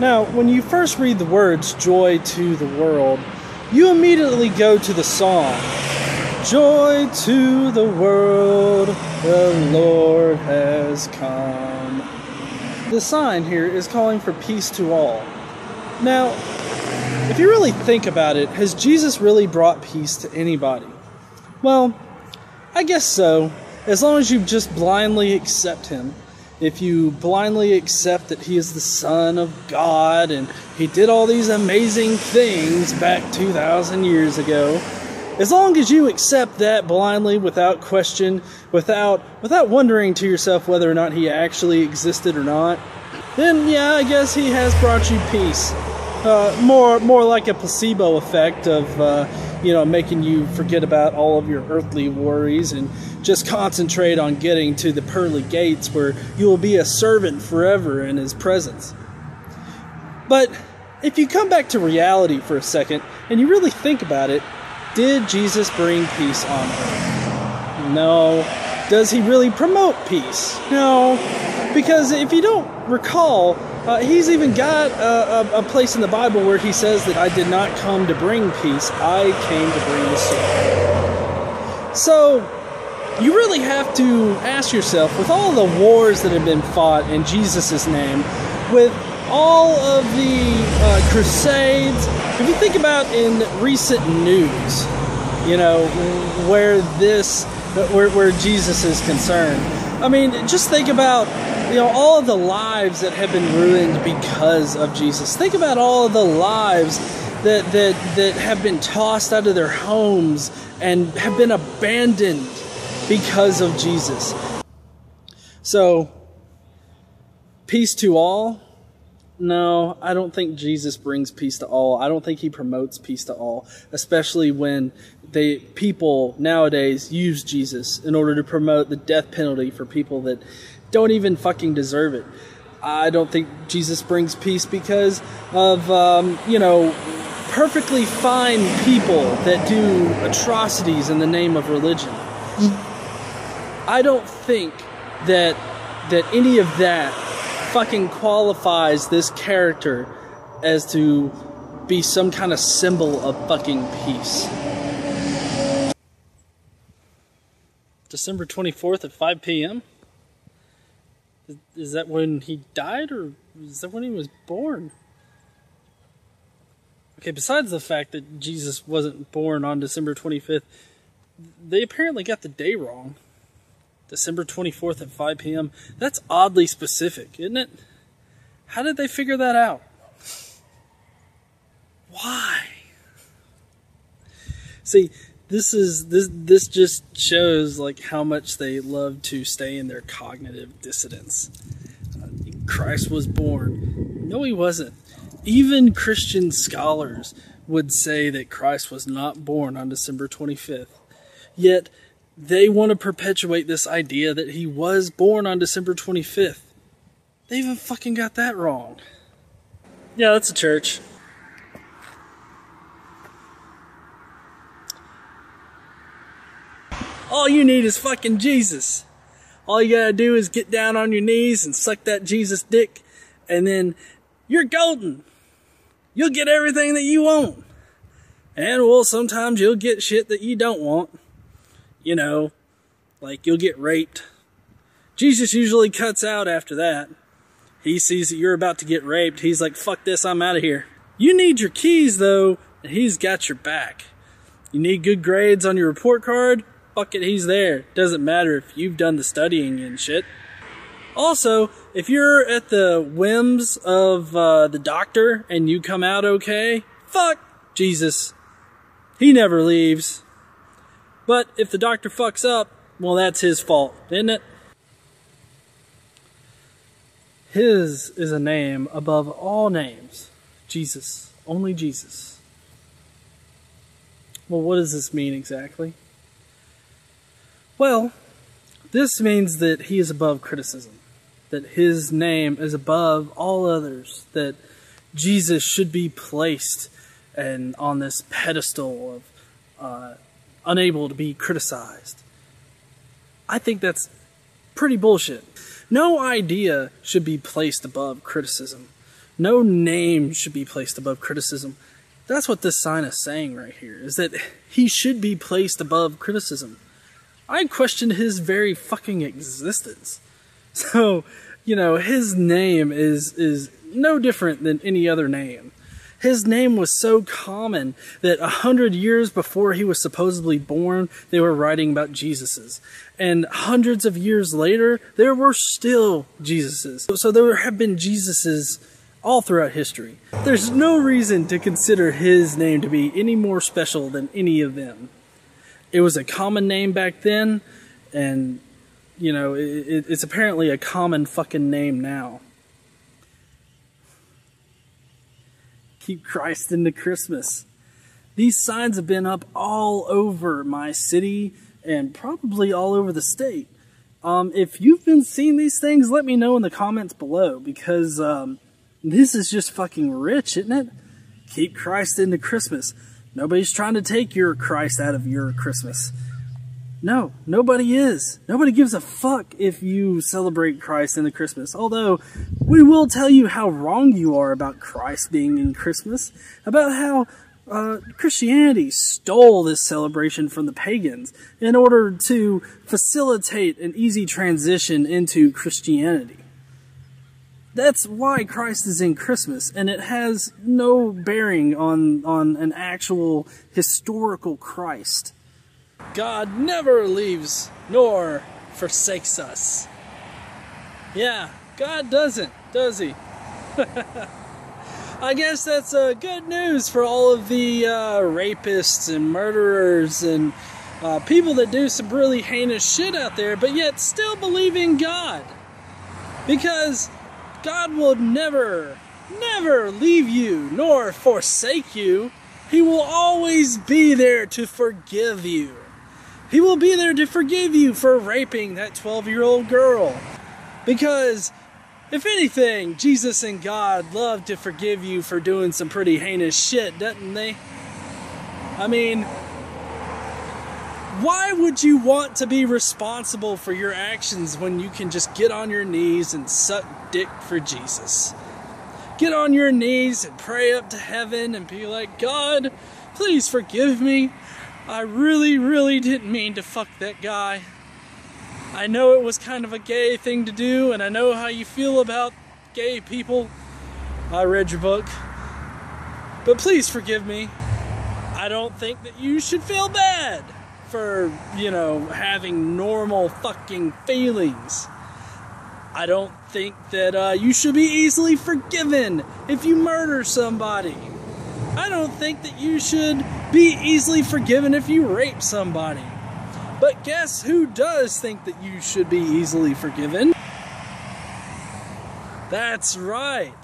Now, when you first read the words, joy to the world, you immediately go to the song. Joy to the world, the Lord has come. The sign here is calling for peace to all. Now, if you really think about it, has Jesus really brought peace to anybody? Well, I guess so, as long as you just blindly accept him. If you blindly accept that he is the Son of God and he did all these amazing things back 2,000 years ago, as long as you accept that blindly, without question, without wondering to yourself whether or not he actually existed or not, then yeah, I guess he has brought you peace. More like a placebo effect of, making you forget about all of your earthly worries and just concentrate on getting to the pearly gates where you will be a servant forever in his presence. But if you come back to reality for a second and you really think about it, did Jesus bring peace on earth? No. Does he really promote peace? No. Because if you don't recall, he's even got a place in the Bible where he says that I did not come to bring peace, I came to bring the sword. So, you really have to ask yourself, with all the wars that have been fought in Jesus' name, with all of the crusades, if you think about in recent news, where Jesus is concerned, I mean, just think about, all of the lives that have been ruined because of Jesus. Think about all of the lives that have been tossed out of their homes and have been abandoned because of Jesus. So, peace to all? No, I don't think Jesus brings peace to all. I don't think he promotes peace to all, especially when people nowadays use Jesus in order to promote the death penalty for people that don't even fucking deserve it. I don't think Jesus brings peace because of, perfectly fine people that do atrocities in the name of religion. I don't think that any of that fucking qualifies this character as to be some kind of symbol of fucking peace. December 24th at 5 p.m.? Is that when he died, or is that when he was born? Okay, besides the fact that Jesus wasn't born on December 25th, they apparently got the day wrong. December 24th at 5 p.m. That's oddly specific, isn't it? How did they figure that out? Why? See, this just shows like how much they love to stay in their cognitive dissonance. Christ was born. No, he wasn't. Even Christian scholars would say that Christ was not born on December 25th. Yet, they want to perpetuate this idea that he was born on December 25th. They even fucking got that wrong. Yeah, that's a church. All you need is fucking Jesus. All you gotta do is get down on your knees and suck that Jesus dick, and then you're golden. You'll get everything that you want. And, well, sometimes you'll get shit that you don't want. Like you'll get raped. Jesus usually cuts out after that. He sees that you're about to get raped. He's like, fuck this, I'm out of here. You need your keys, though, and he's got your back. You need good grades on your report card? Fuck it, he's there. Doesn't matter if you've done the studying and shit. Also, if you're at the whims of the doctor and you come out okay, fuck Jesus. He never leaves. But if the doctor fucks up, well, that's his fault, isn't it? His is a name above all names. Jesus. Only Jesus. Well, what does this mean exactly? Well, this means that he is above criticism. That his name is above all others. That Jesus should be placed on this pedestal of unable to be criticized. I think that's pretty bullshit. No idea should be placed above criticism. No name should be placed above criticism. That's what this sign is saying right here, is that he should be placed above criticism. I questioned his very fucking existence. So, you know, his name is no different than any other name. His name was so common that 100 years before he was supposedly born, they were writing about Jesus's. And hundreds of years later, there were still Jesus's. So there have been Jesus's all throughout history. There's no reason to consider his name to be any more special than any of them. It was a common name back then, and, you know, it's apparently a common fucking name now. Keep Christ into Christmas. These signs have been up all over my city and probably all over the state. If you've been seeing these things, let me know in the comments below, because this is just fucking rich, isn't it? Keep Christ into Christmas. Nobody's trying to take your Christ out of your Christmas. No, nobody is. Nobody gives a fuck if you celebrate Christ in the Christmas. Although, we will tell you how wrong you are about Christ being in Christmas. About how Christianity stole this celebration from the pagans in order to facilitate an easy transition into Christianity. That's why Christ is in Christmas, and it has no bearing on an actual historical Christ. God never leaves nor forsakes us. Yeah, God doesn't, does he? I guess that's good news for all of the rapists and murderers and people that do some really heinous shit out there, but yet still believe in God. Because God will never, never leave you nor forsake you. He will always be there to forgive you. He will be there to forgive you for raping that 12-year-old girl. Because, if anything, Jesus and God love to forgive you for doing some pretty heinous shit, doesn't they? I mean, why would you want to be responsible for your actions when you can just get on your knees and suck dick for Jesus? Get on your knees and pray up to heaven and be like, God, please forgive me. I really, really didn't mean to fuck that guy. I know it was kind of a gay thing to do, and I know how you feel about gay people. I read your book. But please forgive me. I don't think that you should feel bad for, you know, having normal fucking feelings. I don't think that you should be easily forgiven if you murder somebody. I don't think that you should be easily forgiven if you rape somebody. But guess who does think that you should be easily forgiven? That's right.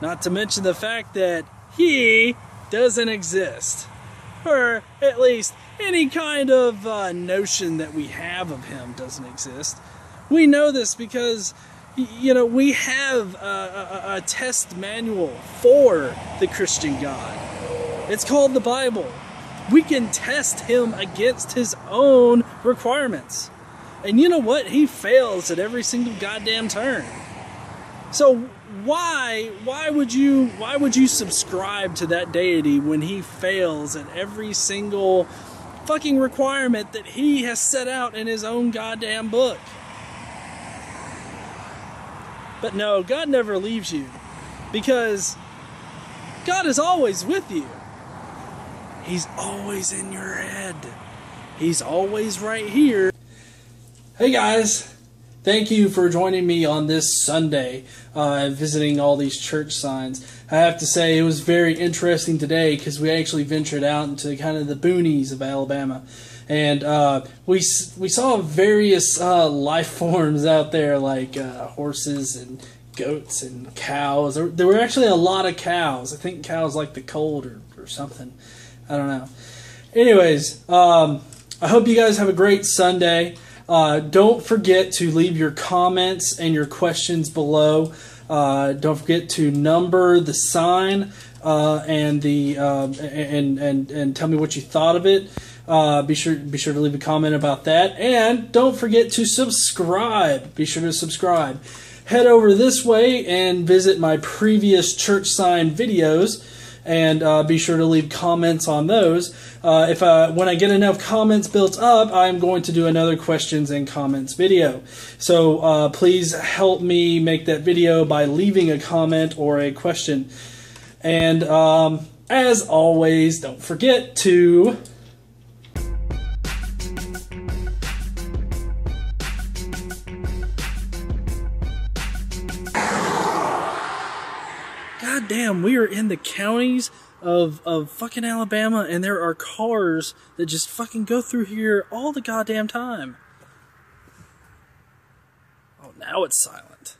Not to mention the fact that he doesn't exist. Or at least any kind of notion that we have of him doesn't exist. We know this because, you know, we have a test manual for the Christian God. It's called the Bible. We can test him against his own requirements. And you know what? He fails at every single goddamn turn. So why would you subscribe to that deity when he fails at every single fucking requirement that he has set out in his own goddamn book? But no, God never leaves you, because God is always with you. He's always in your head. He's always right here. Hey guys, thank you for joining me on this Sunday, visiting all these church signs. I have to say it was very interesting today because we actually ventured out into kind of the boonies of Alabama. And we saw various life forms out there, like horses and goats and cows. There were actually a lot of cows. I think cows like the cold or something. I don't know. Anyways, I hope you guys have a great Sunday. Don't forget to leave your comments and your questions below. Don't forget to number the sign and tell me what you thought of it. Be sure to leave a comment about that, and don't forget to subscribe. Be sure to subscribe. head over this way and visit my previous church sign videos, and be sure to leave comments on those. When I get enough comments built up, I'm going to do another questions and comments video. So please help me make that video by leaving a comment or a question. And as always, don't forget to... God damn, we are in the counties of fucking Alabama, and there are cars that just fucking go through here all the goddamn time. Oh, now it's silent.